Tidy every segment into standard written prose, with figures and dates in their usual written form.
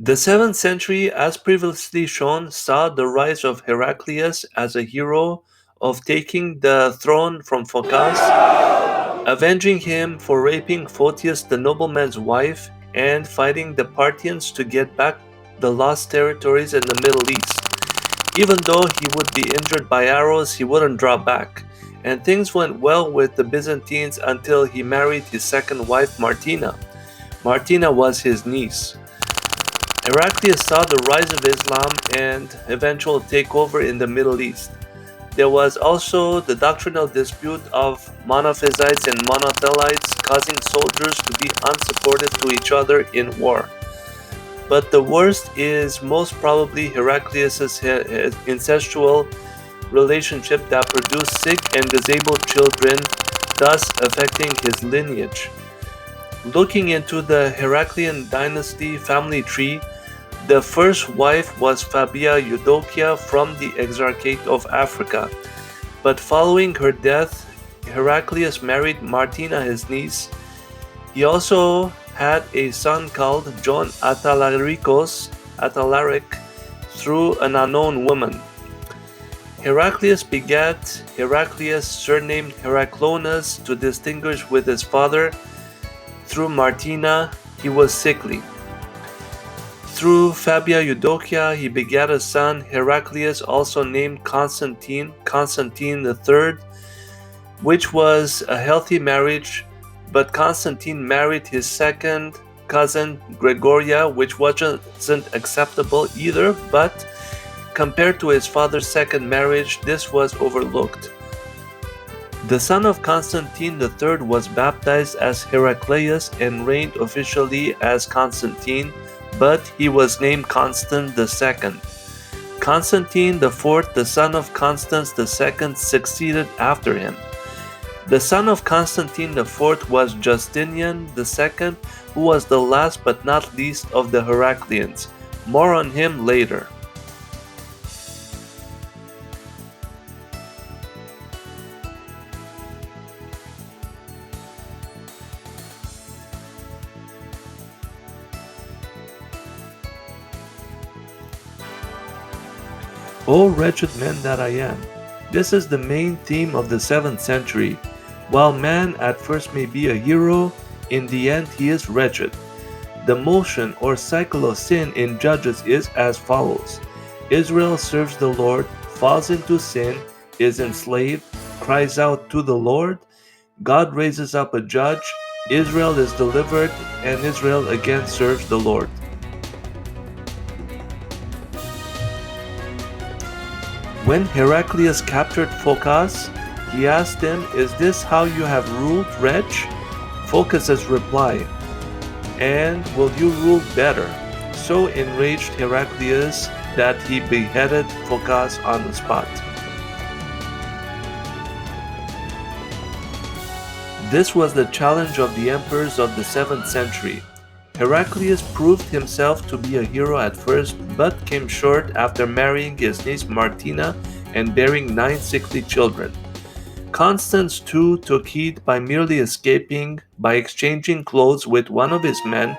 The 7th century, as previously shown, saw the rise of Heraclius as a hero of taking the throne from Phocas, avenging him for raping Photius the nobleman's wife, and fighting the Parthians to get back the lost territories in the Middle East. Even though he would be injured by arrows, he wouldn't draw back, and things went well with the Byzantines until he married his second wife Martina. Martina was his niece. Heraclius saw the rise of Islam and eventual takeover in the Middle East. There was also the doctrinal dispute of Monophysites and Monothelites, causing soldiers to be unsupportive to each other in war. But the worst is most probably Heraclius' incestual relationship that produced sick and disabled children, thus affecting his lineage. Looking into the Heraclian Dynasty family tree, the first wife was Fabia Eudokia from the Exarchate of Africa, but following her death, Heraclius married Martina, his niece. He also had a son called John Atalaric through an unknown woman. Heraclius begat Heraclius, surnamed Heraklonas, to distinguish with his father. Through Martina, he was sickly. Through Fabia Eudokia, he begat a son, Heraclius, also named Constantine III, which was a healthy marriage, but Constantine married his second cousin, Gregoria, which wasn't acceptable either, but compared to his father's second marriage, this was overlooked. The son of Constantine III was baptized as Heraclius and reigned officially as Constantine, but he was named Constant II. Constantine IV, the son of Constans II, succeeded after him. The son of Constantine IV was Justinian II, who was the last but not least of the Heraclians. More on him later. O wretched man that I am. This is the main theme of the 7th century. While man at first may be a hero, in the end he is wretched. The motion or cycle of sin in Judges is as follows. Israel serves the Lord, falls into sin, is enslaved, cries out to the Lord, God raises up a judge, Israel is delivered, and Israel again serves the Lord. When Heraclius captured Phocas, he asked him, "Is this how you have ruled, wretch?" Phocas's reply, "And will you rule better?" So enraged Heraclius that he beheaded Phocas on the spot. This was the challenge of the emperors of the 7th century. Heraclius proved himself to be a hero at first, but came short after marrying his niece Martina and bearing 9 sickly children. Constans too took heed by merely escaping by exchanging clothes with one of his men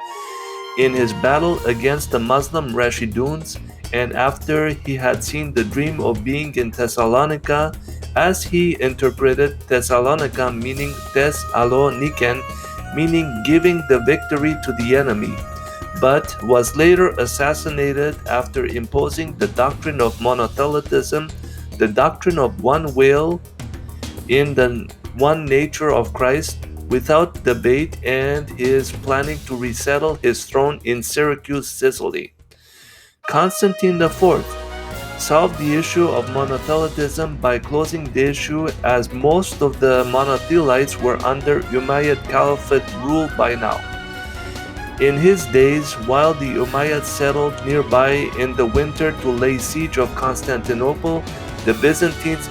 in his battle against the Muslim Rashiduns, and after he had seen the dream of being in Thessalonica, as he interpreted Thessalonica meaning Thessalonican, meaning giving the victory to the enemy, but was later assassinated after imposing the doctrine of monothelitism, the doctrine of one will in the one nature of Christ, without debate, and his planning to resettle his throne in Syracuse, Sicily. Constantine IV solved the issue of monothelitism by closing the issue, as most of the monothelites were under Umayyad Caliphate rule by now. In his days, while the Umayyads settled nearby in the winter to lay siege of Constantinople, the Byzantines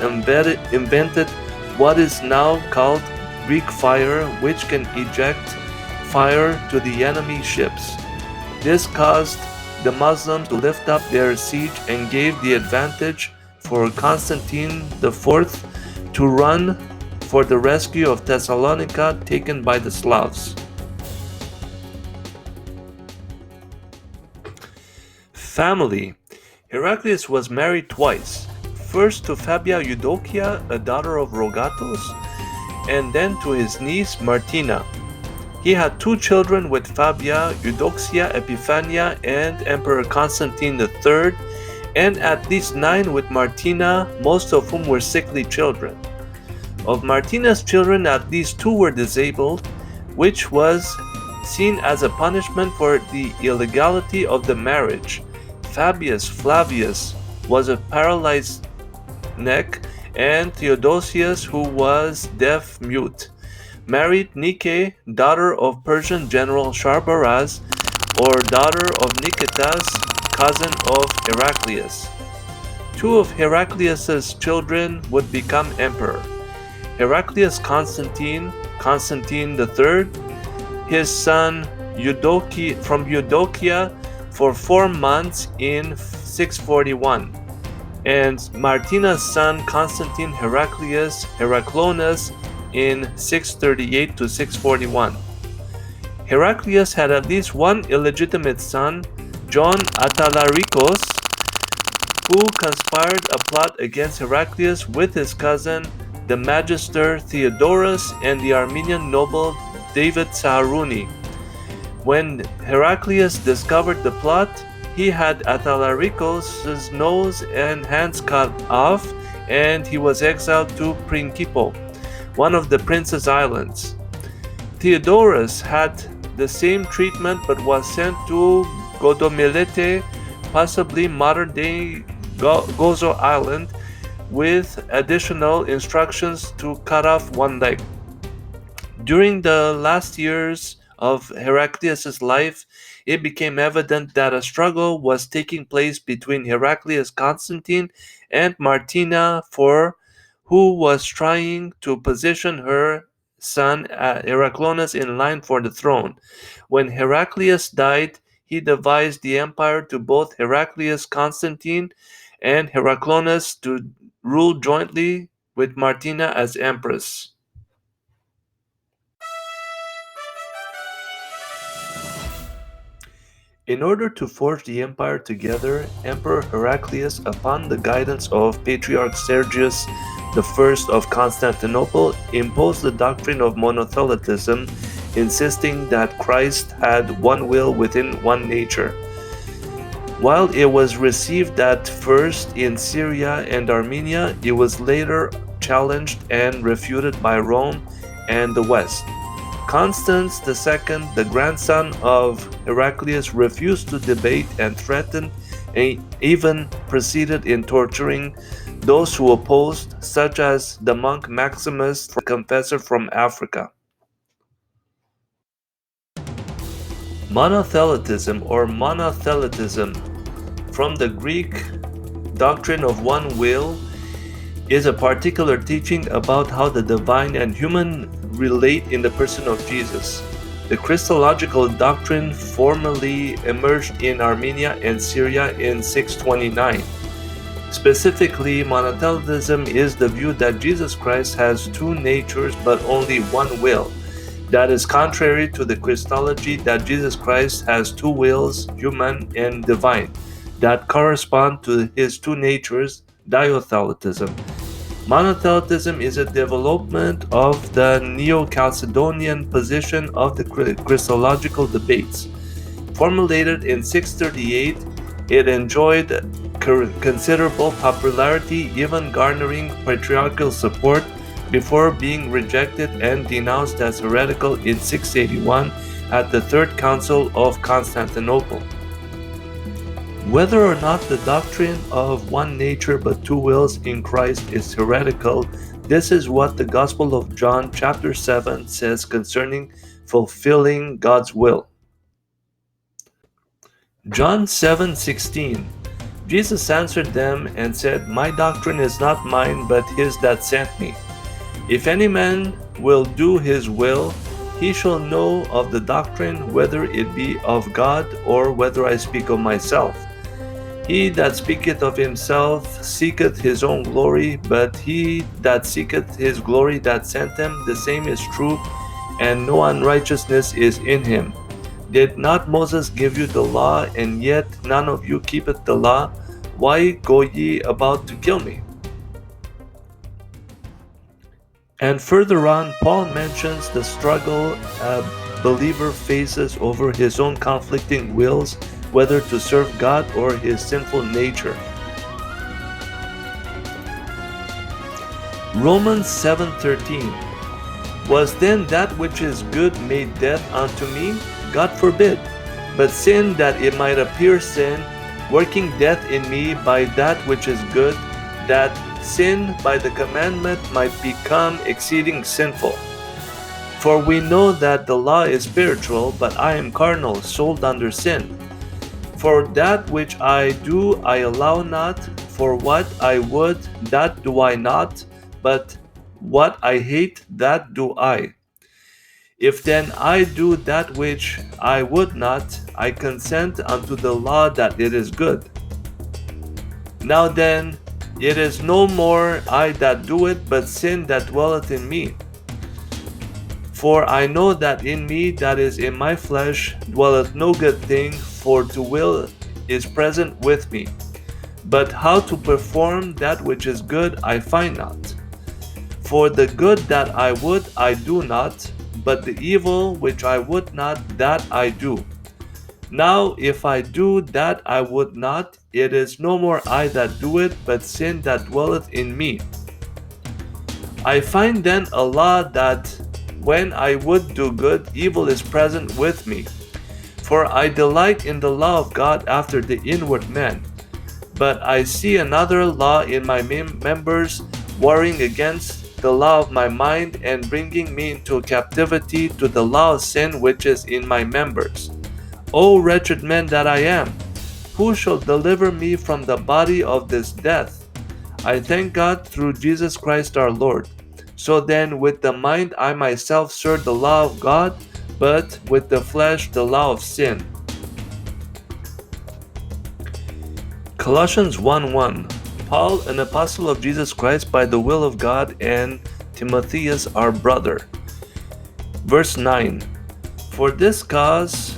invented what is now called Greek fire, which can eject fire to the enemy ships. This caused the Muslims to lift up their siege and gave the advantage for Constantine IV to run for the rescue of Thessalonica taken by the Slavs. Family. Heraclius was married twice. First to Fabia Eudokia, a daughter of Rogatus, and then to his niece Martina. He had two children with Fabia, Eudoxia Epiphania, and Emperor Constantine III, and at least 9 with Martina, most of whom were sickly children. Of Martina's children, at least 2 were disabled, which was seen as a punishment for the illegality of the marriage. Fabius Flavius was a paralyzed neck, and Theodosius, who was deaf-mute, married Nike, daughter of Persian general Sharbaraz, or daughter of Niketas, cousin of Heraclius. 2 of Heraclius's children would become emperor. Heraclius Constantine, Constantine III, his son from Eudokia for 4 months in 641, and Martina's son Constantine Heraclius Heraklonas in 638 to 641. Heraclius had at least one illegitimate son, John Atalaricos, who conspired a plot against Heraclius with his cousin, the magister Theodorus, and the Armenian noble David Saharuni. When Heraclius discovered the plot, he had Atalaricos' nose and hands cut off, and he was exiled to Principe, one of the Prince's islands. Theodorus had the same treatment but was sent to Godomilete, possibly modern-day Gozo Island, with additional instructions to cut off one leg. During the last years of Heraclius' life, it became evident that a struggle was taking place between Heraclius Constantine and Martina, who was trying to position her son Heraklonas in line for the throne. When Heraclius died, he devised the empire to both Heraclius Constantine and Heraklonas to rule jointly with Martina as empress. In order to forge the empire together, Emperor Heraclius, upon the guidance of Patriarch Sergius I of Constantinople, imposed the doctrine of monothelitism, insisting that Christ had one will within one nature. While it was received at first in Syria and Armenia, it was later challenged and refuted by Rome and the West. Constans II, the grandson of Heraclius, refused to debate and threatened and even proceeded in torturing those who opposed, such as the monk Maximus, the confessor from Africa. Monothelitism or monothelitism, from the Greek doctrine of one will, is a particular teaching about how the divine and human relate in the person of Jesus. The Christological doctrine formally emerged in Armenia and Syria in 629. Specifically, monothelitism is the view that Jesus Christ has two natures but only one will. That is contrary to the Christology that Jesus Christ has two wills, human and divine, that correspond to his two natures, diothelitism. Monothelitism is a development of the Neo-Chalcedonian position of the Christological debates. Formulated in 638, it enjoyed considerable popularity, even garnering patriarchal support, before being rejected and denounced as heretical in 681 at the Third Council of Constantinople. Whether or not the doctrine of one nature but two wills in Christ is heretical, this is what the Gospel of John chapter 7 says concerning fulfilling God's will. John 7:16. Jesus answered them and said, "My doctrine is not mine, but his that sent me. If any man will do his will, he shall know of the doctrine, whether it be of God or whether I speak of myself. He that speaketh of himself seeketh his own glory, but he that seeketh his glory that sent him, the same is true, and no unrighteousness is in him. Did not Moses give you the law, and yet none of you keepeth the law? Why go ye about to kill me? And further on, Paul mentions the struggle a believer faces over his own conflicting wills, whether to serve God or his sinful nature. Romans 7:13. Was then that which is good made death unto me? God forbid. But sin, that it might appear sin, working death in me by that which is good, that sin by the commandment might become exceeding sinful. For we know that the law is spiritual, but I am carnal, sold under sin. For that which I do I allow not, for what I would, that do I not, but what I hate, that do I. If then I do that which I would not, I consent unto the law that it is good. Now then, it is no more I that do it, but sin that dwelleth in me. For I know that in me, that is in my flesh, dwelleth no good thing, for to will is present with me. But how to perform that which is good I find not. For the good that I would I do not, but the evil which I would not, that I do. Now if I do that I would not, it is no more I that do it, but sin that dwelleth in me. I find then a law that when I would do good, evil is present with me. For I delight in the law of God after the inward man. But I see another law in my members, warring against the law of my mind, and bringing me into captivity to the law of sin which is in my members. O wretched man that I am, who shall deliver me from the body of this death? I thank God through Jesus Christ our Lord. So then with the mind I myself serve the law of God, but with the flesh the law of sin. Colossians 1:1. Paul, an apostle of Jesus Christ by the will of God, and Timotheus our brother. Verse 9. For this cause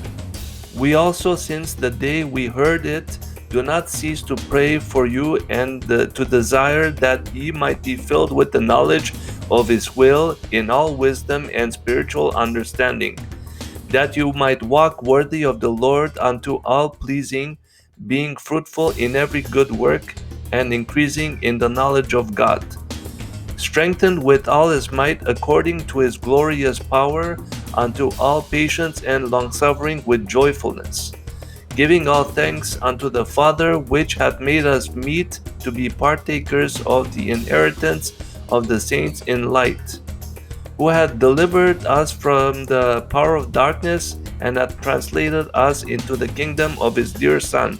we also, since the day we heard it, do not cease to pray for you, and to desire that ye might be filled with the knowledge of his will in all wisdom and spiritual understanding, that you might walk worthy of the Lord unto all pleasing, being fruitful in every good work, and increasing in the knowledge of God, strengthened with all his might according to his glorious power, unto all patience and longsuffering with joyfulness, giving all thanks unto the Father, which hath made us meet to be partakers of the inheritance of the saints in light, who hath delivered us from the power of darkness, and hath translated us into the kingdom of his dear Son,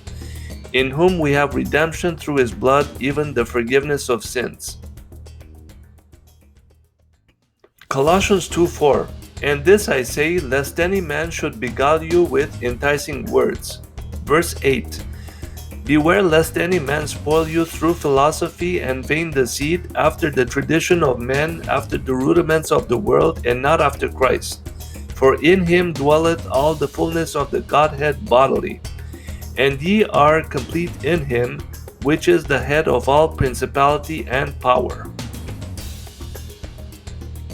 in whom we have redemption through his blood, even the forgiveness of sins. Colossians 2:4. And this I say, lest any man should beguile you with enticing words. Verse 8. Beware lest any man spoil you through philosophy and vain deceit, after the tradition of men, after the rudiments of the world, and not after Christ. For in him dwelleth all the fullness of the Godhead bodily. And ye are complete in him, which is the head of all principality and power.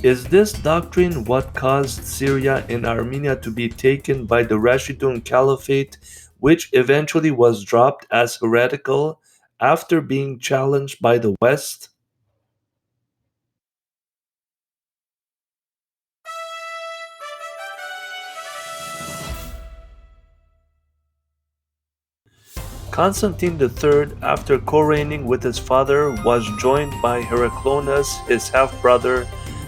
Is this doctrine what caused Syria and Armenia to be taken by the Rashidun Caliphate, which eventually was dropped as heretical after being challenged by the West? Constantine III, after co-reigning with his father, was joined by Heraklonas, his half-brother,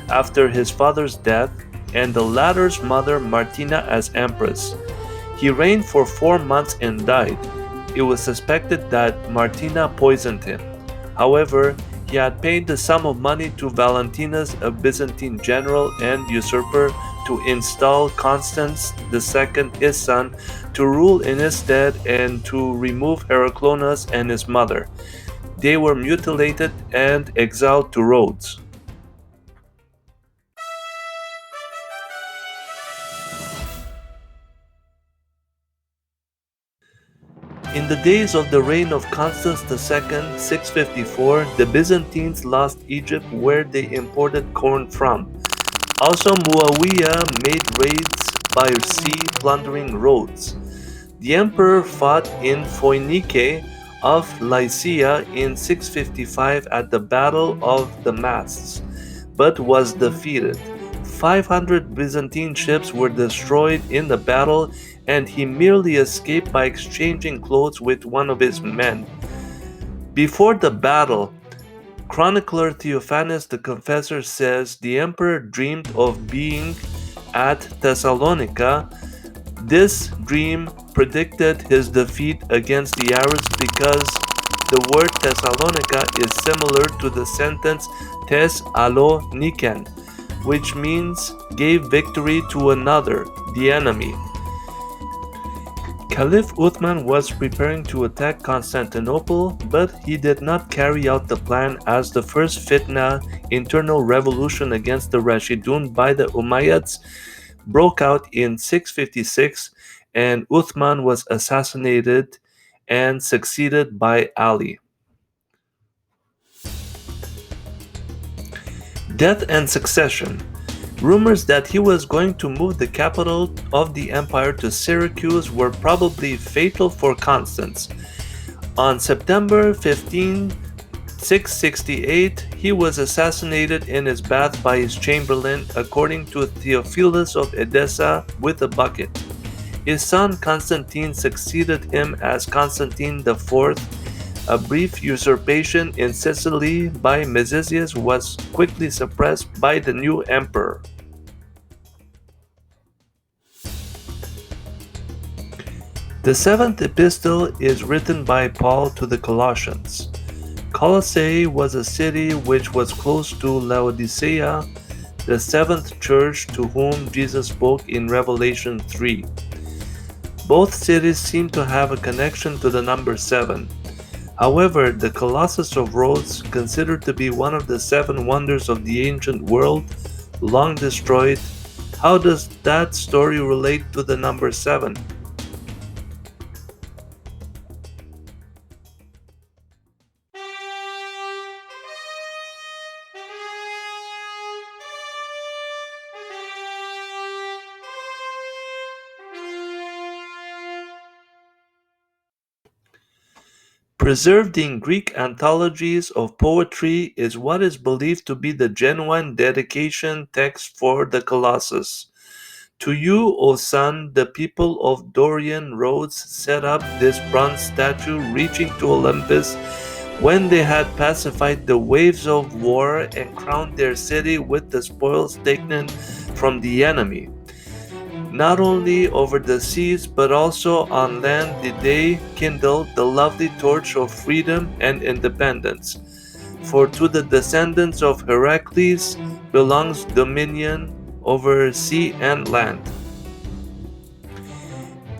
after his father's death, and the latter's mother Martina as empress. He reigned for 4 months and died. It was suspected that Martina poisoned him. However, he had paid the sum of money to Valentinus, a Byzantine general and usurper, to install Constans II, his son, to rule in his stead, and to remove Heraklonas and his mother. They were mutilated and exiled to Rhodes. In the days of the reign of Constans II, 654, the Byzantines lost Egypt where they imported corn from. Also, Muawiyah made raids by sea, plundering Rhodes. The emperor fought in Phoenice of Lycia in 655 at the Battle of the Masts, but was defeated. 500 Byzantine ships were destroyed in the battle, and he merely escaped by exchanging clothes with one of his men. Before the battle, chronicler Theophanes the Confessor says the emperor dreamed of being at Thessalonica. This dream predicted his defeat against the Arabs because the word Thessalonica is similar to the sentence Thessalonican, which means gave victory to another, the enemy. Caliph Uthman was preparing to attack Constantinople, but he did not carry out the plan as the first fitna, internal revolution against the Rashidun by the Umayyads, broke out in 656, and Uthman was assassinated and succeeded by Ali. Death and succession. Rumors that he was going to move the capital of the empire to Syracuse were probably fatal for Constans. On September 15, 668, he was assassinated in his bath by his chamberlain, according to Theophilus of Edessa, with a bucket. His son Constantine succeeded him as Constantine IV. A brief usurpation in Sicily by Mezisius was quickly suppressed by the new emperor. The seventh epistle is written by Paul to the Colossians. Colossae was a city which was close to Laodicea, the seventh church to whom Jesus spoke in Revelation 3. Both cities seem to have a connection to the number 7. However, the Colossus of Rhodes, considered to be one of the 7 wonders of the ancient world, long destroyed, how does that story relate to the number 7? Preserved in Greek anthologies of poetry is what is believed to be the genuine dedication text for the Colossus. To you, O sun, the people of Dorian Rhodes set up this bronze statue reaching to Olympus when they had pacified the waves of war and crowned their city with the spoils taken from the enemy. Not only over the seas but also on land did they kindle the lovely torch of freedom and independence. For to the descendants of Heraclius belongs dominion over sea and land.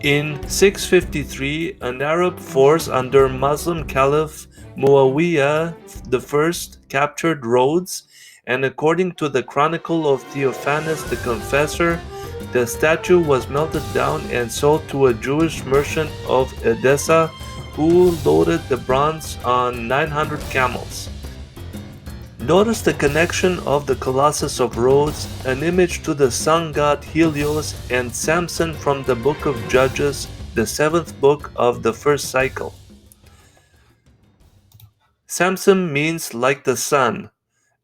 In 653, an Arab force under Muslim Caliph Muawiyah I captured Rhodes, and according to the chronicle of Theophanes the Confessor, the statue was melted down and sold to a Jewish merchant of Edessa who loaded the bronze on 900 camels. Notice the connection of the Colossus of Rhodes, an image to the sun god Helios, and Samson from the book of Judges, the 7th book of the first cycle. Samson means like the sun,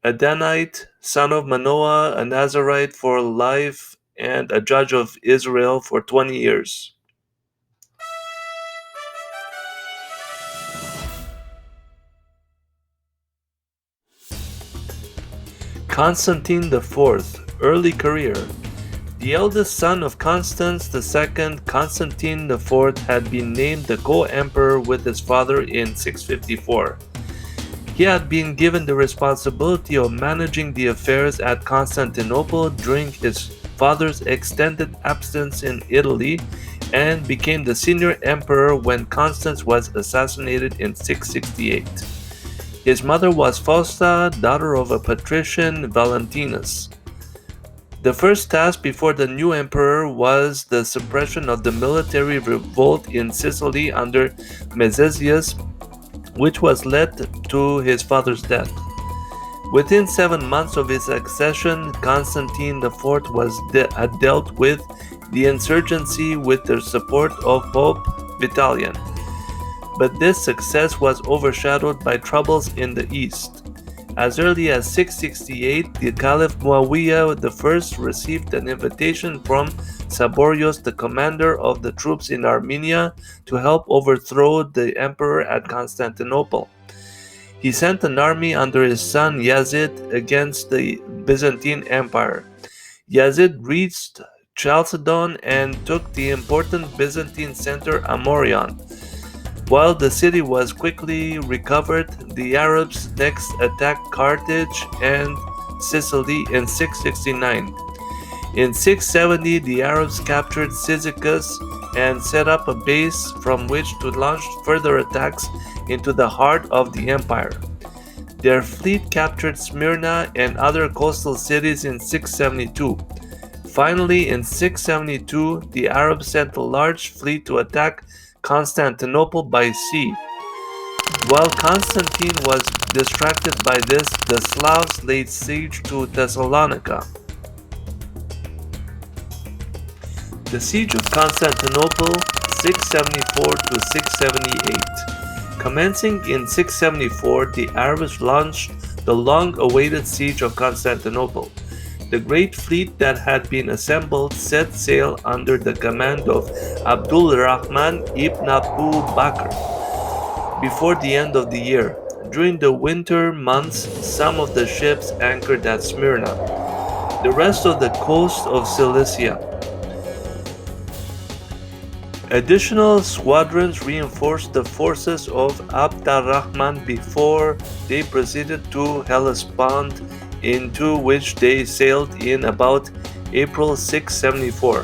a Danite, son of Manoah, a Nazarite for life, and a judge of Israel for 20 years. Constantine IV, early career. The eldest son of Constans II, Constantine IV had been named the co-emperor with his father in 654. He had been given the responsibility of managing the affairs at Constantinople during his father's extended absence in Italy, and became the senior emperor when Constans was assassinated in 668. His mother was Fausta, daughter of a patrician, Valentinus. The first task before the new emperor was the suppression of the military revolt in Sicily under Mezezius, which was led to his father's death. Within 7 months of his accession, Constantine IV had dealt with the insurgency with the support of Pope Vitalian. But this success was overshadowed by troubles in the east. As early as 668, the Caliph Muawiyah I received an invitation from Saborius, the commander of the troops in Armenia, to help overthrow the emperor at Constantinople. He sent an army under his son Yazid against the Byzantine Empire. Yazid reached Chalcedon and took the important Byzantine center Amorion. While the city was quickly recovered, the Arabs next attacked Carthage and Sicily in 669. In 670, the Arabs captured Cyzicus and set up a base from which to launch further attacks into the heart of the empire. Their fleet captured Smyrna and other coastal cities in 672. Finally, in 672, the Arabs sent a large fleet to attack Constantinople by sea. While Constantine was distracted by this, the Slavs laid siege to Thessalonica. The Siege of Constantinople, 674 to 678. Commencing in 674, the Arabs launched the long-awaited siege of Constantinople. The great fleet that had been assembled set sail under the command of Abdul Rahman ibn Abu Bakr before the end of the year. During the winter months, some of the ships anchored at Smyrna, the rest of the coast of Cilicia. Additional squadrons reinforced the forces of Abd al-Rahman before they proceeded to Hellespont, into which they sailed in about April 674.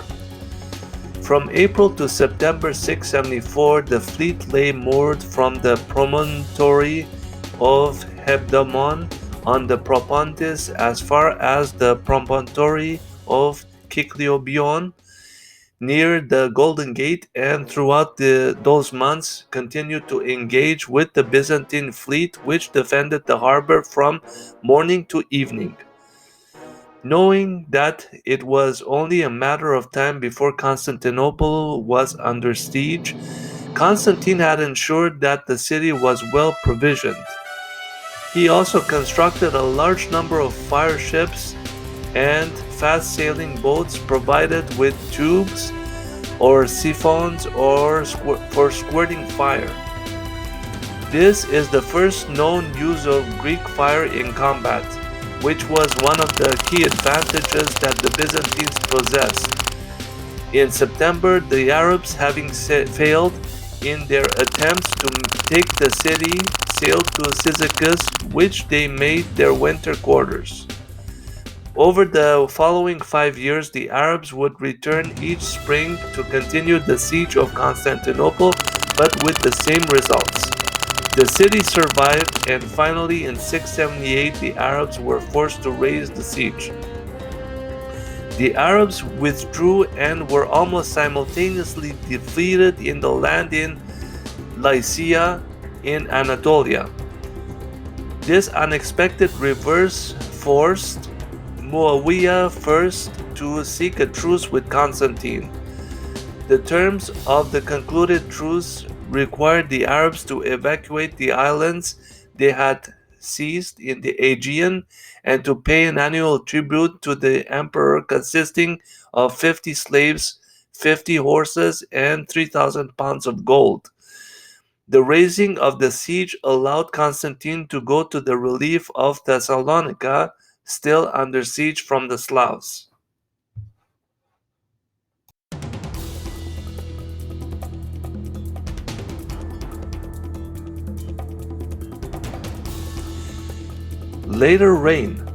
From April to September 674, the fleet lay moored from the promontory of Hebdamon on the Propontis as far as the promontory of Kikliobion near the Golden Gate, and throughout those months continued to engage with the Byzantine fleet, which defended the harbor from morning to evening. Knowing that it was only a matter of time before Constantinople was under siege, Constantine had ensured that the city was well provisioned. He also constructed a large number of fire ships and fast-sailing boats provided with tubes or siphons for squirting fire. This is the first known use of Greek fire in combat, which was one of the key advantages that the Byzantines possessed. In September, the Arabs, having failed in their attempts to take the city, sailed to Cyzicus, which they made their winter quarters. Over the following 5 years, the Arabs would return each spring to continue the siege of Constantinople, but with the same results. The city survived, and finally in 678 the Arabs were forced to raise the siege. The Arabs withdrew and were almost simultaneously defeated in the land in Lycia in Anatolia. This unexpected reverse forced Muawiyah first to seek a truce with Constantine. The terms of the concluded truce required the Arabs to evacuate the islands they had seized in the Aegean and to pay an annual tribute to the emperor consisting of 50 slaves, 50 horses, and 3,000 pounds of gold. The raising of the siege allowed Constantine to go to the relief of Thessalonica, still under siege from the Slavs. Later reign.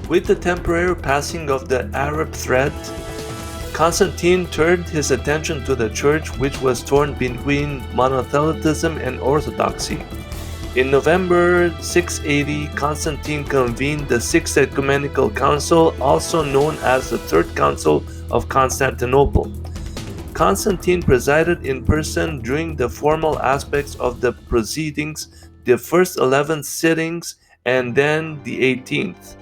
With the temporary passing of the Arab threat, Constantine turned his attention to the church, which was torn between monothelitism and orthodoxy. In November 680, Constantine convened the Sixth Ecumenical Council, also known as the Third Council of Constantinople. Constantine presided in person during the formal aspects of the proceedings, the first 11 sittings and then the 18th,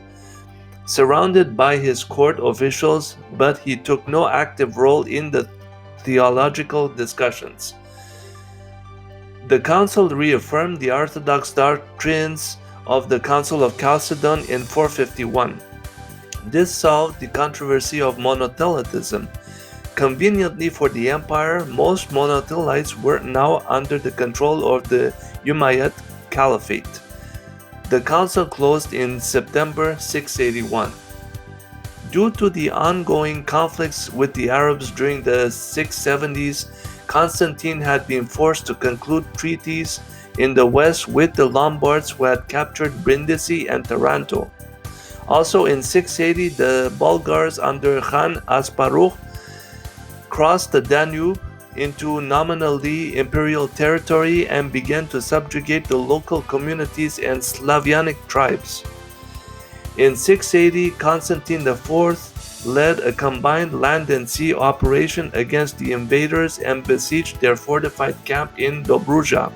surrounded by his court officials, but he took no active role in the theological discussions. The council reaffirmed the orthodox doctrines of the Council of Chalcedon in 451. This solved the controversy of monothelitism. Conveniently for the empire, most monothelites were now under the control of the Umayyad Caliphate. The council closed in September 681. Due to the ongoing conflicts with the Arabs during the 670s, Constantine had been forced to conclude treaties in the west with the Lombards, who had captured Brindisi and Taranto. Also in 680, the Bulgars under Khan Asparuh crossed the Danube into nominally imperial territory and began to subjugate the local communities and Slavonic tribes. In 680, Constantine IV led a combined land and sea operation against the invaders and besieged their fortified camp in Dobruja.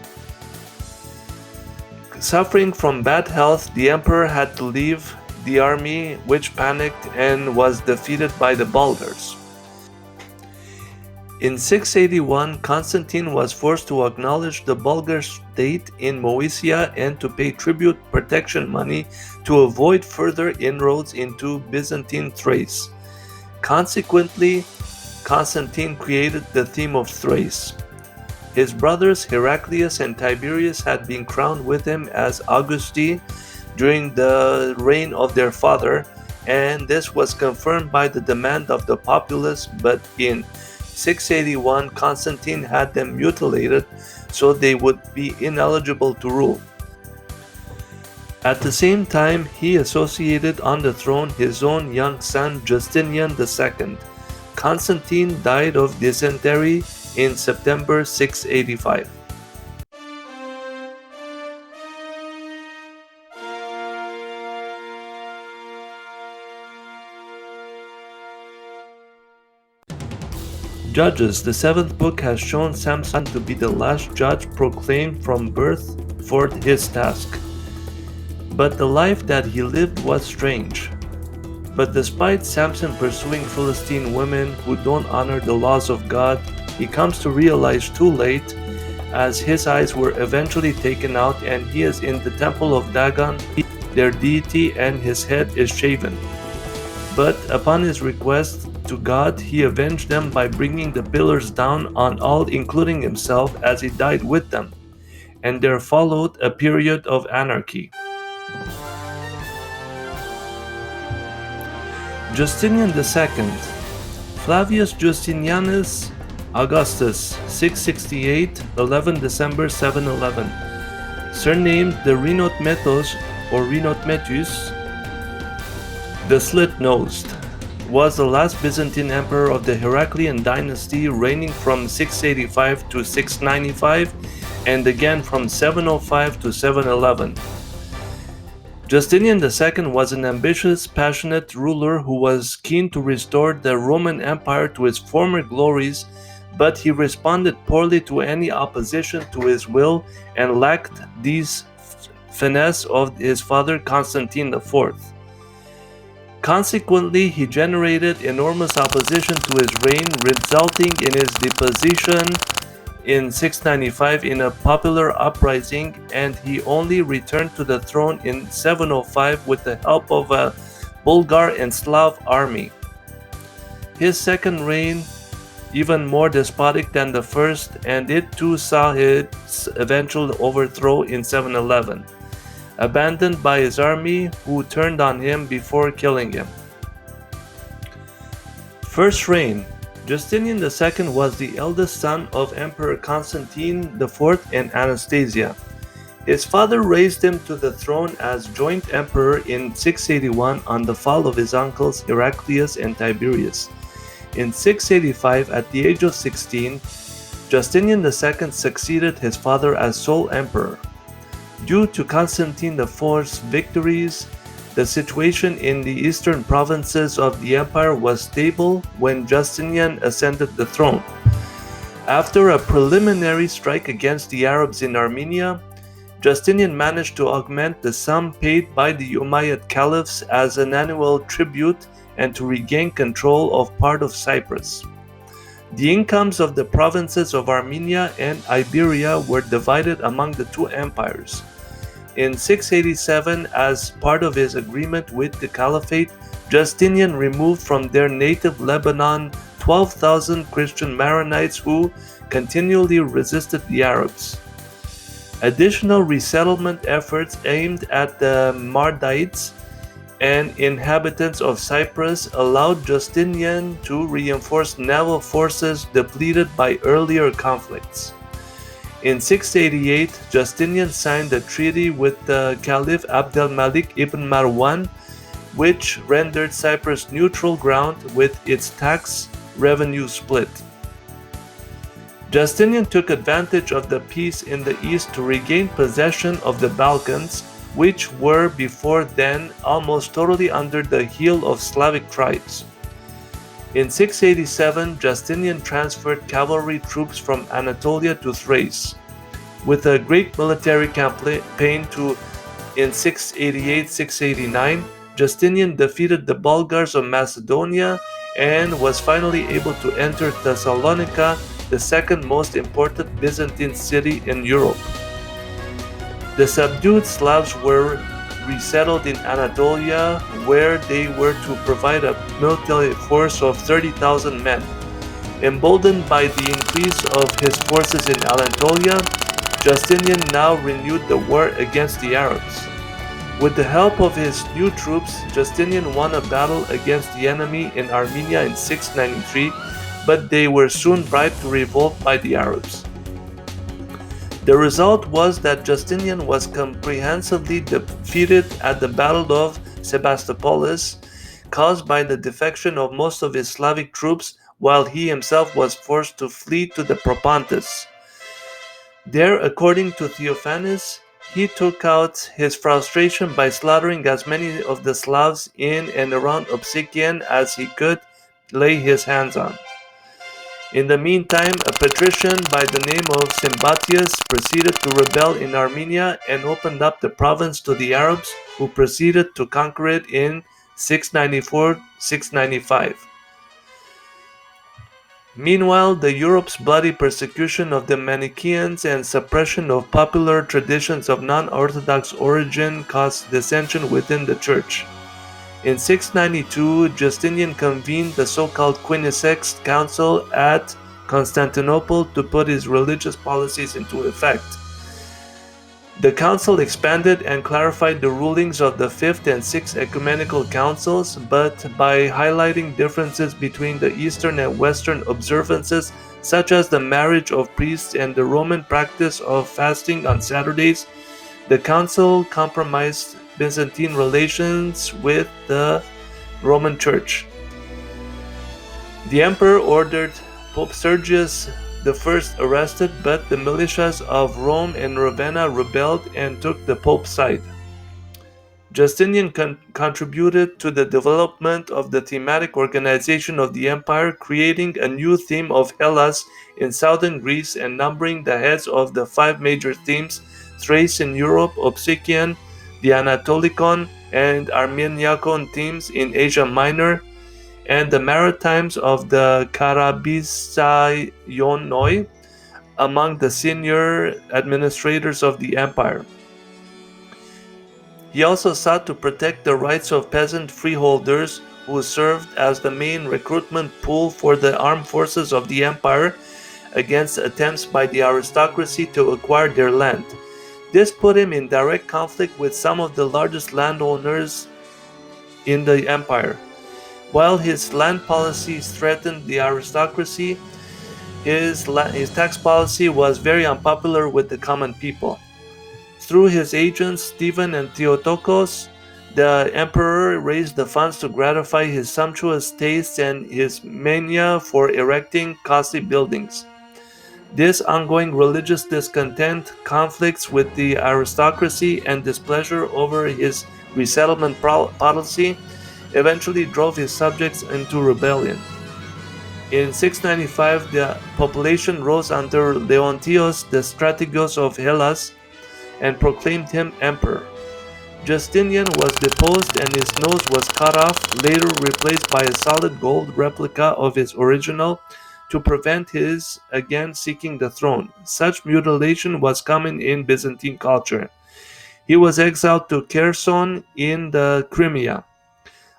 Suffering from bad health, the emperor had to leave the army, which panicked and was defeated by the Bulgars. In 681, Constantine was forced to acknowledge the Bulgar state in Moesia and to pay tribute protection money to avoid further inroads into Byzantine Thrace. Consequently, Constantine created the theme of Thrace. His brothers Heraclius and Tiberius had been crowned with him as Augusti during the reign of their father, and this was confirmed by the demand of the populace, but in 681, Constantine had them mutilated so they would be ineligible to rule. At the same time, he associated on the throne his own young son Justinian II. Constantine died of dysentery in September 685. Judges, the seventh book, has shown Samson to be the last judge proclaimed from birth for his task. But the life that he lived was strange. But despite Samson pursuing Philistine women who don't honor the laws of God, he comes to realize too late, as his eyes were eventually taken out and he is in the temple of Dagon, their deity, and his head is shaven. But upon his request to God, he avenged them by bringing the pillars down on all, including himself, as he died with them. And there followed a period of anarchy. Justinian II, Flavius Justinianus Augustus, 668, 11 December 711, surnamed the Rhinotmetos or Rhinotmetus, the slit-nosed, was the last Byzantine emperor of the Heraclian Dynasty, reigning from 685 to 695 and again from 705 to 711. Justinian II was an ambitious, passionate ruler who was keen to restore the Roman Empire to its former glories, but he responded poorly to any opposition to his will and lacked these finesse of his father Constantine IV. Consequently, he generated enormous opposition to his reign, resulting in his deposition in 695 in a popular uprising, and he only returned to the throne in 705 with the help of a Bulgar and Slav army. His second reign, even more despotic than the first, and it too saw its eventual overthrow in 711, abandoned by his army, who turned on him before killing him. First reign. Justinian II was the eldest son of Emperor Constantine IV and Anastasia. His father raised him to the throne as joint emperor in 681 on the fall of his uncles Heraclius and Tiberius. In 685, at the age of 16, Justinian II succeeded his father as sole emperor. Due to Constantine IV's victories, the situation in the eastern provinces of the empire was stable when Justinian ascended the throne. After a preliminary strike against the Arabs in Armenia, Justinian managed to augment the sum paid by the Umayyad caliphs as an annual tribute and to regain control of part of Cyprus. The incomes of the provinces of Armenia and Iberia were divided among the two empires. In 687, as part of his agreement with the Caliphate, Justinian removed from their native Lebanon 12,000 Christian Maronites who continually resisted the Arabs. Additional resettlement efforts aimed at the Mardites and inhabitants of Cyprus allowed Justinian to reinforce naval forces depleted by earlier conflicts. In 688, Justinian signed a treaty with the Caliph Abdelmalik ibn Marwan, which rendered Cyprus neutral ground with its tax revenue split. Justinian took advantage of the peace in the east to regain possession of the Balkans, which were before then almost totally under the heel of Slavic tribes. In 687, Justinian transferred cavalry troops from Anatolia to Thrace. With a great military campaign in 688-689, Justinian defeated the Bulgars of Macedonia and was finally able to enter Thessalonica, the second most important Byzantine city in Europe. The subdued Slavs were resettled in Anatolia, where they were to provide a military force of 30,000 men. Emboldened by the increase of his forces in Anatolia, Justinian now renewed the war against the Arabs. With the help of his new troops, Justinian won a battle against the enemy in Armenia in 693, but they were soon bribed to revolt by the Arabs. The result was that Justinian was comprehensively defeated at the Battle of Sebastopol, caused by the defection of most of his Slavic troops, while he himself was forced to flee to the Propontis. There, according to Theophanes, he took out his frustration by slaughtering as many of the Slavs in and around Obsikian as he could lay his hands on. In the meantime, a patrician by the name of Symbatius proceeded to rebel in Armenia and opened up the province to the Arabs, who proceeded to conquer it in 694-695. Meanwhile, Europe's bloody persecution of the Manichaeans and suppression of popular traditions of non-Orthodox origin caused dissension within the church. In 692, Justinian convened the so-called Quinisext Council at Constantinople to put his religious policies into effect. The council expanded and clarified the rulings of the Fifth and Sixth Ecumenical Councils, but by highlighting differences between the Eastern and Western observances, such as the marriage of priests and the Roman practice of fasting on Saturdays, the council compromised Byzantine relations with the Roman Church. The emperor ordered Pope Sergius I arrested, but the militias of Rome and Ravenna rebelled and took the Pope's side. Justinian contributed to the development of the thematic organization of the empire, creating a new theme of Hellas in southern Greece and numbering the heads of the five major themes: Thrace in Europe, Obsikian, the Anatolikon and Armeniakon themes in Asia Minor, and the Maritimes of the Karabisaionoi among the senior administrators of the empire. He also sought to protect the rights of peasant freeholders who served as the main recruitment pool for the armed forces of the empire against attempts by the aristocracy to acquire their land. This put him in direct conflict with some of the largest landowners in the empire. While his land policies threatened the aristocracy, his tax policy was very unpopular with the common people. Through his agents Stephen and Theotokos, the emperor raised the funds to gratify his sumptuous tastes and his mania for erecting costly buildings. This ongoing religious discontent, conflicts with the aristocracy, and displeasure over his resettlement policy eventually drove his subjects into rebellion. In 695, the population rose under Leontios, the strategos of Hellas, and proclaimed him emperor. Justinian was deposed and his nose was cut off, later replaced by a solid gold replica of his original to prevent his again seeking the throne. Such mutilation was common in Byzantine culture. He was exiled to Kherson in the Crimea.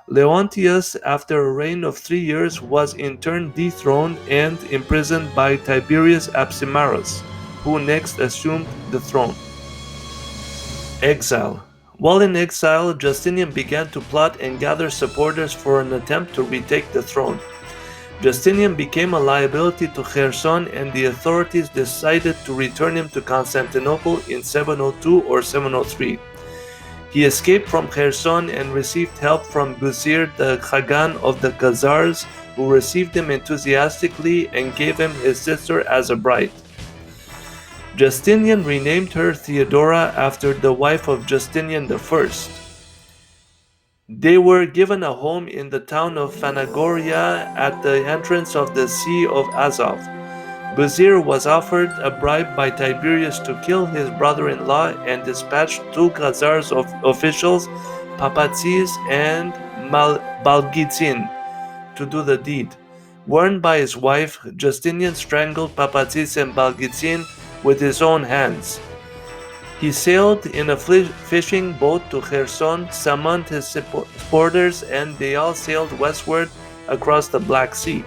Leontius, after a reign of 3 years, was in turn dethroned and imprisoned by Tiberius Apsimarus, who next assumed the throne. Exile. While in exile, Justinian began to plot and gather supporters for an attempt to retake the throne. Justinian became a liability to Kherson, and the authorities decided to return him to Constantinople in 702 or 703. He escaped from Kherson and received help from Buzir, the Khagan of the Khazars, who received him enthusiastically and gave him his sister as a bride. Justinian renamed her Theodora after the wife of Justinian I. They were given a home in the town of Phanagoria at the entrance of the Sea of Azov. Buzir was offered a bribe by Tiberius to kill his brother-in-law and dispatched 2 Khazars officials, Papatzis and Balgitsin, to do the deed. Warned by his wife, Justinian strangled Papatzis and Balgitsin with his own hands. He sailed in a fishing boat to Kherson, summoned his supporters, and they all sailed westward across the Black Sea.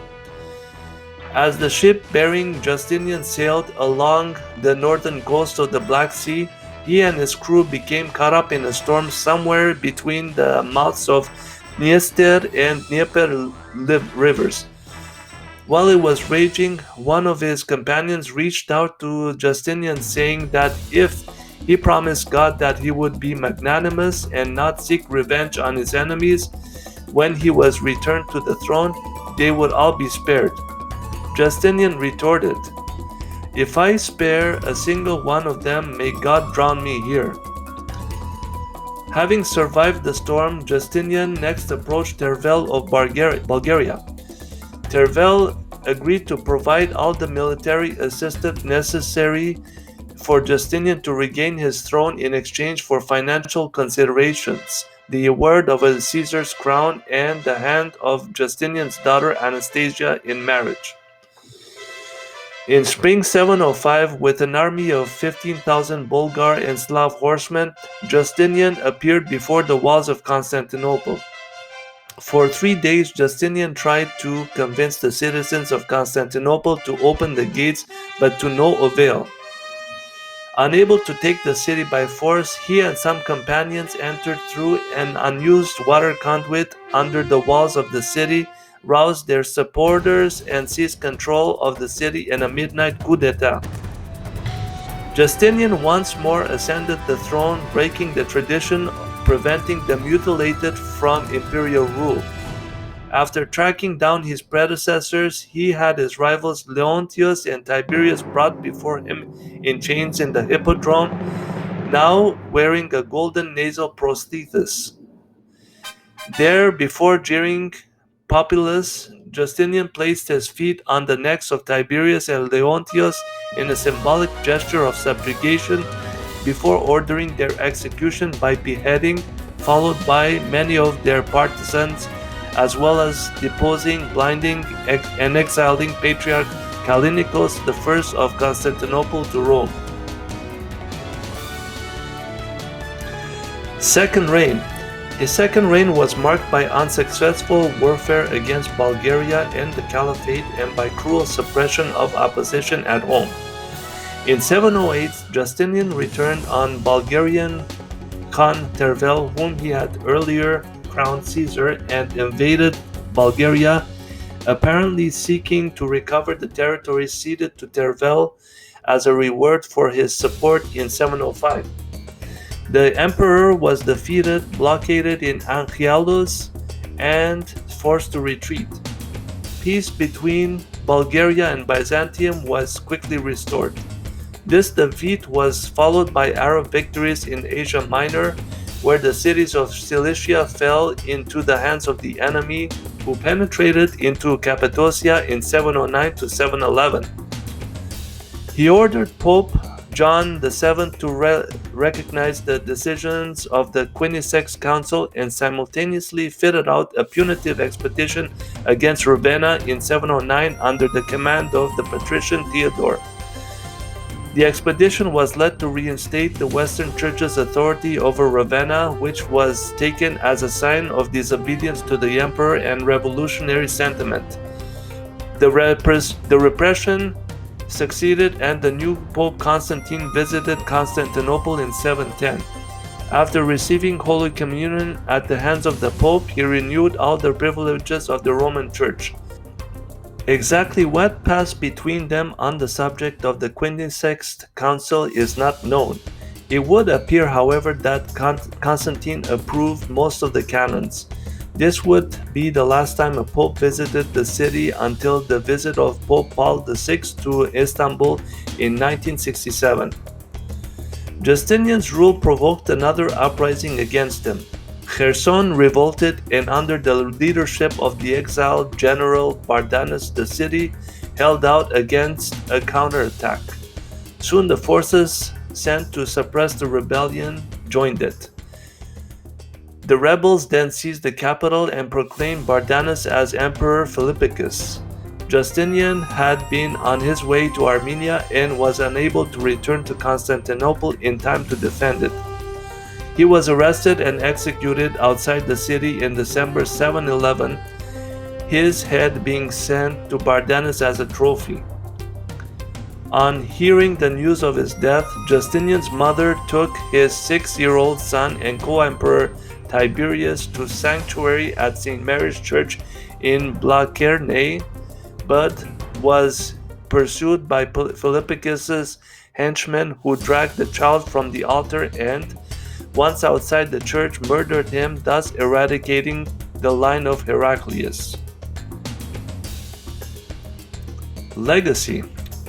As the ship bearing Justinian sailed along the northern coast of the Black Sea, he and his crew became caught up in a storm somewhere between the mouths of Dniester and Dnieper rivers. While it was raging, one of his companions reached out to Justinian saying that if he promised God that he would be magnanimous and not seek revenge on his enemies, when he was returned to the throne, they would all be spared. Justinian retorted, "If I spare a single one of them, may God drown me here." Having survived the storm, Justinian next approached Tervel of Bulgaria. Tervel agreed to provide all the military assistance necessary for Justinian to regain his throne in exchange for financial considerations, the award of a Caesar's crown, and the hand of Justinian's daughter Anastasia in marriage. In spring 705, with an army of 15,000 Bulgar and Slav horsemen, Justinian appeared before the walls of Constantinople. For 3 days, Justinian tried to convince the citizens of Constantinople to open the gates, but to no avail. Unable to take the city by force, he and some companions entered through an unused water conduit under the walls of the city, roused their supporters, and seized control of the city in a midnight coup d'etat. Justinian once more ascended the throne, breaking the tradition, preventing the mutilated from imperial rule. After tracking down his predecessors, he had his rivals Leontius and Tiberius brought before him in chains in the hippodrome, now wearing a golden nasal prosthesis. There, before jeering populace, Justinian placed his feet on the necks of Tiberius and Leontius in a symbolic gesture of subjugation before ordering their execution by beheading, followed by many of their partisans, as well as deposing, blinding, and exiling Patriarch Callinicos I of Constantinople to Rome. Second reign. His second reign was marked by unsuccessful warfare against Bulgaria and the Caliphate and by cruel suppression of opposition at home. In 708, Justinian returned on Bulgarian Khan Tervel, whom he had earlier crowned Caesar, and invaded Bulgaria, apparently seeking to recover the territory ceded to Tervel as a reward for his support in 705. The emperor was defeated, blockaded in Anchialus, and forced to retreat. Peace between Bulgaria and Byzantium was quickly restored. This defeat was followed by Arab victories in Asia Minor, where the cities of Cilicia fell into the hands of the enemy, who penetrated into Cappadocia in 709 to 711. He ordered Pope John VII to recognize the decisions of the Quinisex Council and simultaneously fitted out a punitive expedition against Ravenna in 709 under the command of the patrician Theodore. The expedition was led to reinstate the Western Church's authority over Ravenna, which was taken as a sign of disobedience to the emperor and revolutionary sentiment. The repression succeeded, and the new Pope Constantine visited Constantinople in 710. After receiving Holy Communion at the hands of the Pope, he renewed all the privileges of the Roman Church. Exactly what passed between them on the subject of the Quinisex Council is not known. It would appear, however, that Constantine approved most of the canons. This would be the last time a pope visited the city until the visit of Pope Paul VI to Istanbul in 1967. Justinian's rule provoked another uprising against him. Kherson revolted, and under the leadership of the exiled general Bardanus, the city held out against a counterattack. Soon the forces sent to suppress the rebellion joined it. The rebels then seized the capital and proclaimed Bardanus as Emperor Philippicus. Justinian had been on his way to Armenia and was unable to return to Constantinople in time to defend it. He was arrested and executed outside the city in December 711, his head being sent to Bardanus as a trophy. On hearing the news of his death, Justinian's mother took his 6-year-old son and co-emperor Tiberius to sanctuary at St. Mary's Church in Blachernae, but was pursued by Philippicus's henchmen, who dragged the child from the altar and, once outside the church, murdered him, thus eradicating the line of Heraclius. Legacy.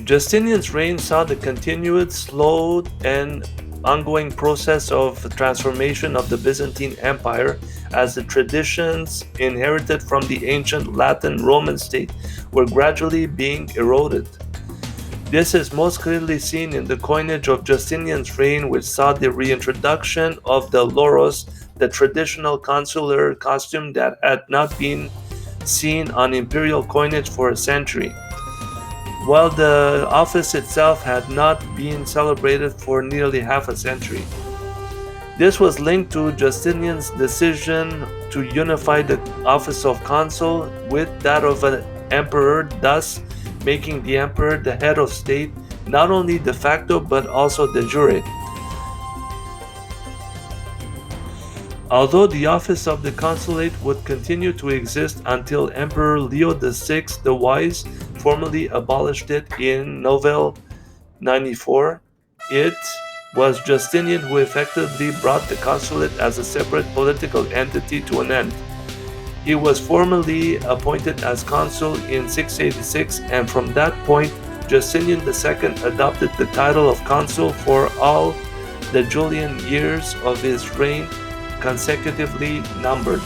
Justinian's reign saw the continued, slow, and ongoing process of transformation of the Byzantine Empire, as the traditions inherited from the ancient Latin Roman state were gradually being eroded. This is most clearly seen in the coinage of Justinian's reign, which saw the reintroduction of the loros, the traditional consular costume that had not been seen on imperial coinage for a century, while the office itself had not been celebrated for nearly half a century. This was linked to Justinian's decision to unify the office of consul with that of an emperor, thus making the emperor the head of state, not only de facto but also de jure. Although the office of the consulate would continue to exist until Emperor Leo VI the Wise formally abolished it in November 94, it was Justinian who effectively brought the consulate as a separate political entity to an end. He was formally appointed as consul in 686, and from that point, Justinian II adopted the title of consul for all the Julian years of his reign, consecutively numbered.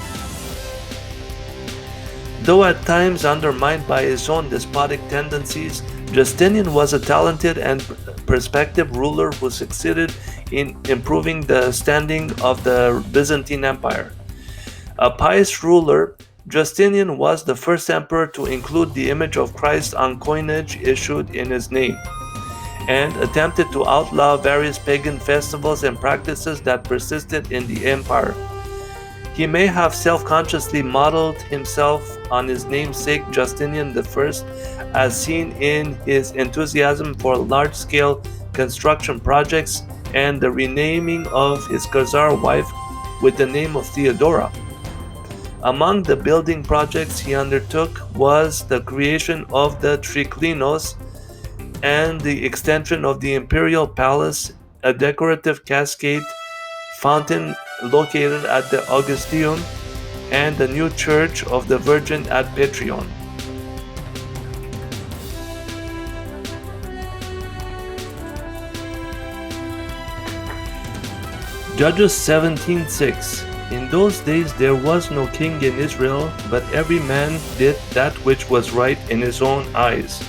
Though at times undermined by his own despotic tendencies, Justinian was a talented and perspective ruler who succeeded in improving the standing of the Byzantine Empire. A pious ruler, Justinian was the first emperor to include the image of Christ on coinage issued in his name, and attempted to outlaw various pagan festivals and practices that persisted in the empire. He may have self-consciously modeled himself on his namesake Justinian I, as seen in his enthusiasm for large-scale construction projects and the renaming of his Khazar wife with the name of Theodora. Among the building projects he undertook was the creation of the triclinos and the extension of the imperial palace, a decorative cascade fountain located at the Augusteum, and the new church of the Virgin at Petrion. Judges 17:6. In those days there was no king in Israel, but every man did that which was right in his own eyes.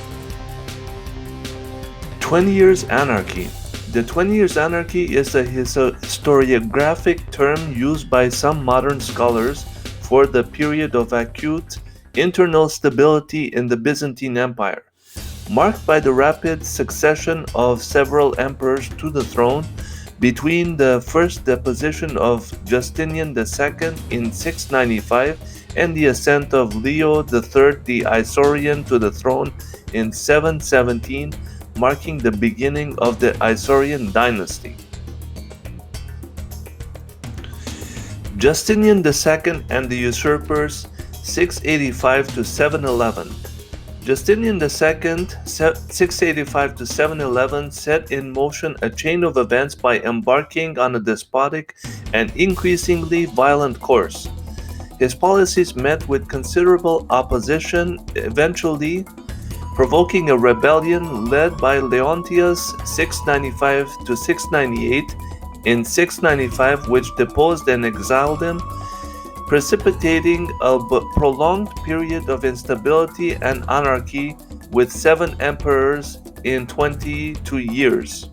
20 Years Anarchy. The 20 Years Anarchy is a historiographic term used by some modern scholars for the period of acute internal stability in the Byzantine Empire, marked by the rapid succession of several emperors to the throne between the first deposition of Justinian II in 695 and the ascent of Leo III the Isaurian to the throne in 717, marking the beginning of the Isaurian dynasty. Justinian II and the usurpers 685 to 711. Justinian II, 685 to 711, set in motion a chain of events by embarking on a despotic and increasingly violent course. His policies met with considerable opposition, eventually provoking a rebellion led by Leontius 695 to 698 in 695, which deposed and exiled him, precipitating a prolonged period of instability and anarchy with 7 emperors in 22 years.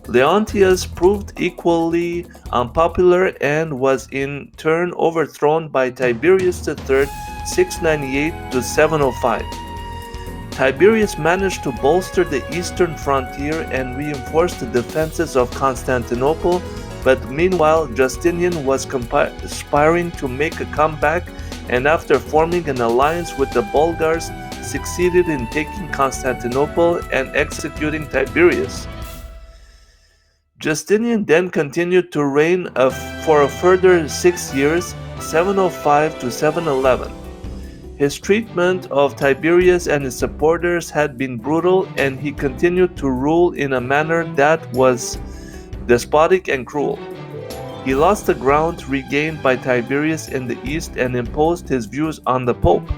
Leontius proved equally unpopular and was in turn overthrown by Tiberius III 698 to 705. Tiberius managed to bolster the eastern frontier and reinforce the defenses of Constantinople, but meanwhile Justinian was aspiring to make a comeback, and after forming an alliance with the Bulgars, succeeded in taking Constantinople and executing Tiberius. Justinian then continued to reign for a further 6 years, 705 to 711. His treatment of Tiberius and his supporters had been brutal, and he continued to rule in a manner that was despotic and cruel. He lost the ground regained by Tiberius in the east and imposed his views on the Pope.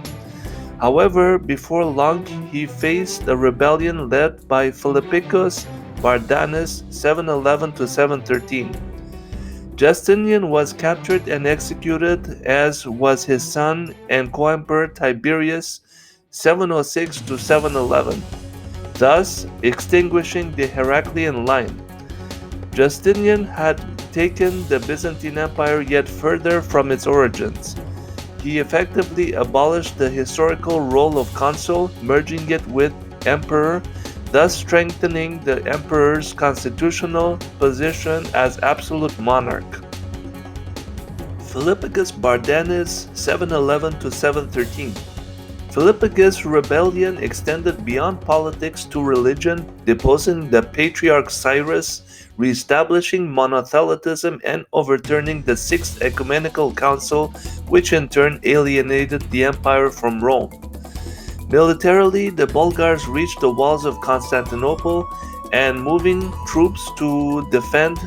However, before long he faced a rebellion led by Philippicus Bardanus 711 to 713. Justinian was captured and executed, as was his son and co-emperor Tiberius 706 to 711, thus extinguishing the Heraclian line. Justinian had taken the Byzantine Empire yet further from its origins. He effectively abolished the historical role of consul, merging it with emperor, thus strengthening the emperor's constitutional position as absolute monarch. Philippicus Bardanus 711 to 713. Philippicus' rebellion extended beyond politics to religion, deposing the patriarch Cyrus, reestablishing monothelitism, and overturning the Sixth Ecumenical Council, which in turn alienated the empire from Rome. Militarily, the Bulgars reached the walls of Constantinople, and moving troops to defend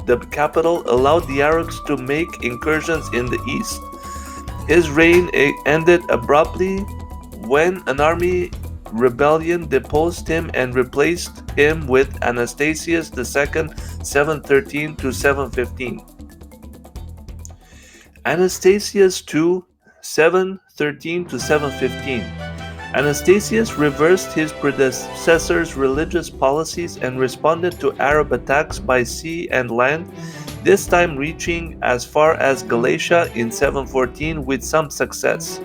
the capital allowed the Arabs to make incursions in the east. His reign ended abruptly when an army rebellion deposed him and replaced him with Anastasius II 713 to 715. Anastasius II 713 to 715. Anastasius reversed his predecessor's religious policies and responded to Arab attacks by sea and land, this time reaching as far as Galatia in 714 with some success.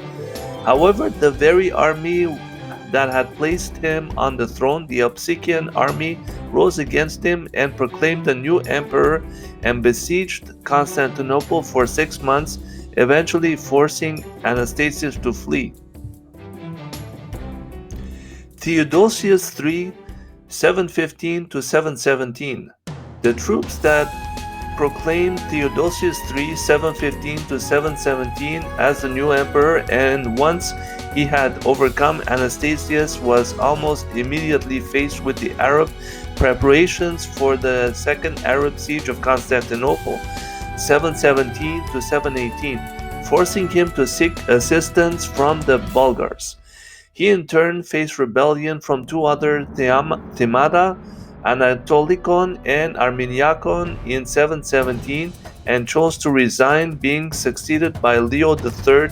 However, the very army that had placed him on the throne, the Opsikian army, rose against him and proclaimed a new emperor and besieged Constantinople for 6 months, eventually forcing Anastasius to flee. Theodosius III 715 to 717. The troops that proclaimed Theodosius III 715 to 717 as the new emperor, and once he had overcome Anastasius, was almost immediately faced with the Arab preparations for the Second Arab Siege of Constantinople 717 to 718, forcing him to seek assistance from the Bulgars. He in turn faced rebellion from 2 other themata, Anatolikon and Armeniakon in 717 and chose to resign, being succeeded by Leo III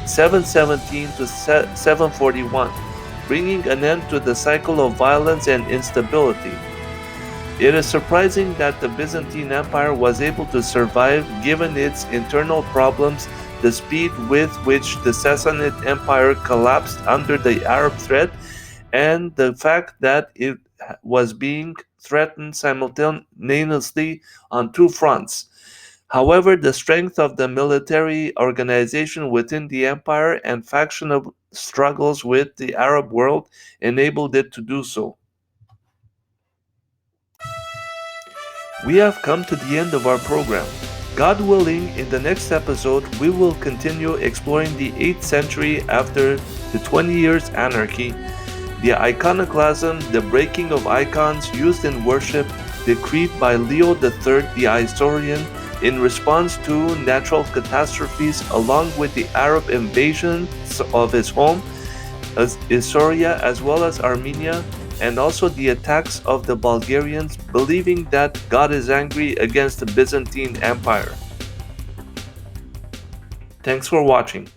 717 to 741, bringing an end to the cycle of violence and instability. It is surprising that the Byzantine Empire was able to survive given its internal problems, the speed with which the Sassanid Empire collapsed under the Arab threat, and the fact that it was being threatened simultaneously on two fronts. However, the strength of the military organization within the empire and factional struggles with the Arab world enabled it to do so. We have come to the end of our program. God willing, in the next episode, we will continue exploring the 8th century after the 20 years anarchy, the iconoclasm, the breaking of icons used in worship, decreed by Leo III the historian in response to natural catastrophes, along with the Arab invasions of his home, Syria, as well as Armenia, and also the attacks of the Bulgarians, believing that God is angry against the Byzantine Empire. Thanks for watching.